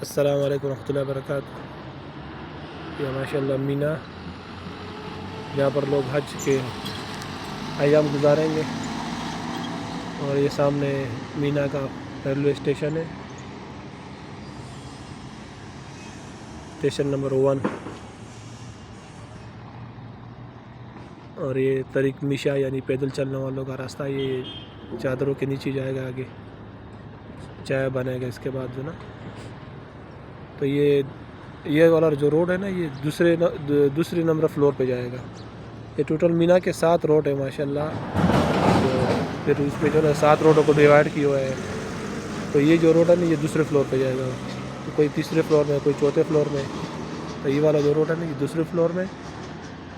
السلام علیکم ورحمۃ اللہ وبرکاتہ۔ یہ ماشاء اللہ مینا، جہاں پر لوگ حج کے ایام گزاریں گے، اور یہ سامنے مینا کا ریلوے اسٹیشن ہے، اسٹیشن نمبر 1، اور یہ طریق میشا یعنی پیدل چلنے والوں کا راستہ۔ یہ چادروں کے نیچے جائے گا، آگے چائے بنے گا اس کے بعد جو نا، تو یہ والا جو روڈ ہے نا، یہ دوسرے نمبر فلور پہ جائے گا۔ یہ ٹوٹل مینا کے 7 روڈ ہے ماشاءاللہ، پھر اس میں جو ہے 7 روڈوں کو ڈیوائڈ کیا ہوا ہے۔ تو یہ جو روڈ ہے نا، یہ دوسرے فلور پہ جائے گا، تو کوئی تیسرے فلور میں، کوئی چوتھے فلور میں۔ تو یہ والا جو روڈ ہے نا، یہ دوسرے فلور میں،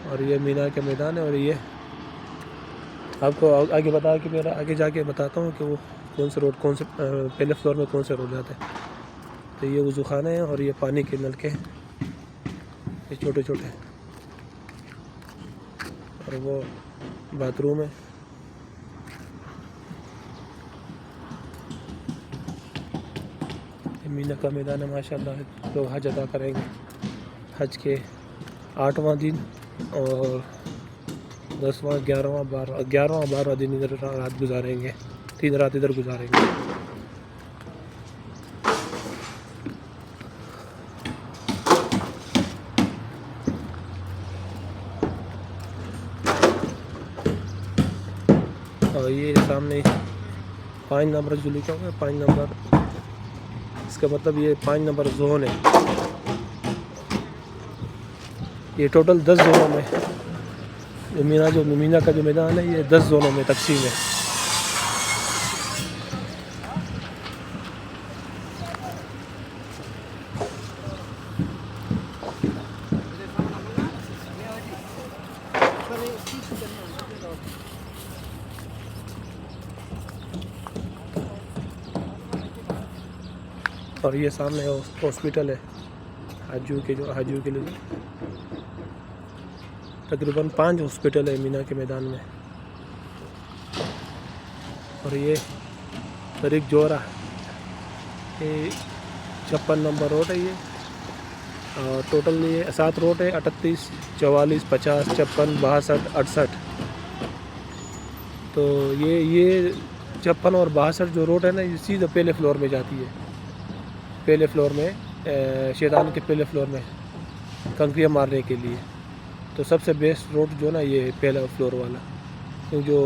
اور یہ مینا کا میدان ہے۔ اور یہ آپ کو آگے بتا کہ میرا آگے جا کے بتاتا ہوں کہ وہ کون سے روڈ، کون سے پہلے فلور میں کون سے روڈ جاتے ہیں۔ تو یہ وضو خانہ ہے، اور یہ پانی کے نلکے ہیں، یہ چھوٹے چھوٹے، اور وہ باتھ روم ہے۔ یہ مینا کا میدان ہے ماشاءاللہ، لوگ حج ادا کریں گے، حج کے 8واں دن اور 10واں، 11واں، 12واں دن ادھر رات گزاریں گے، 3 رات ادھر گزاریں گے۔ اور یہ سامنے 5 نمبر جو لکھا ہوا ہے، 5 نمبر، اس کا مطلب یہ 5 نمبر زون ہے۔ یہ ٹوٹل 10 زونوں میں، مینا کا جو میدان ہے، یہ 10 زونوں میں تقسیم ہے۔ اور یہ سامنے ہاسپٹل ہے حاجیوں کے لیے، تقریباً 5 ہاسپٹل ہے مینا کے میدان میں۔ اور یہ طریق جوہرہ، یہ 56 نمبر روڈ ہے یہ، اور ٹوٹل یہ 7 روڈ ہے، 38، 44، 50، 56، 62، 68۔ تو یہ 56 اور 62 جو روڈ ہے نا، یہ سیدھا پہلے فلور میں جاتی ہے، پہلے فلور میں، شیطان کے پہلے فلور میں کنکریاں مارنے کے لیے۔ تو سب سے بیسٹ روڈ جو نا، یہ پہلا فلور والا، کیونکہ جو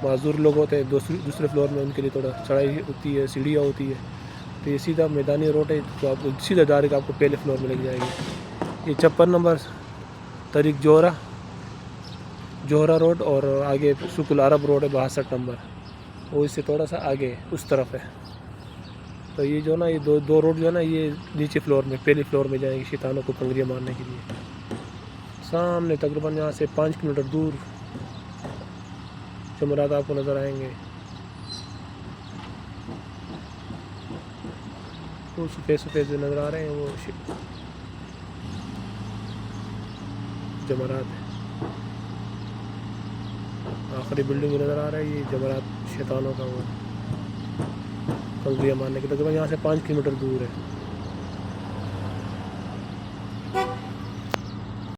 معذور لوگ ہوتے ہیں دوسرے فلور میں، ان کے لیے تھوڑا چڑھائی ہوتی ہے، سیڑھیاں ہوتی ہے۔ تو یہ سیدھا میدانی روڈ ہے، تو آپ کو سیدھا ڈائریکٹ آپ کو پہلے فلور میں لے جائے گی۔ یہ 56 نمبر طریق جوہرہ روڈ، اور آگے سوق العرب روڈ ہے 62 نمبر، وہ اس سے تھوڑا سا آگے اس طرف ہے۔ تو یہ جو نا، یہ دو روڈ جو ہے نا، یہ نیچے فلور میں، پہلے فلور میں جائیں گے شیطانوں کو کنکریاں مارنے کے لیے۔ سامنے تقریباً یہاں سے 5 کلومیٹر دور جمرات آپ کو نظر آئیں گے، وہ سفید جو نظر آ رہے ہیں، وہ جمرات ہے۔ آخری بلڈنگ جو نظر آ رہا ہے، یہ جمرات شیطانوں کا وہ کنکریاں مارنے کے، تقریباً یہاں سے 5 کلومیٹر دور ہے۔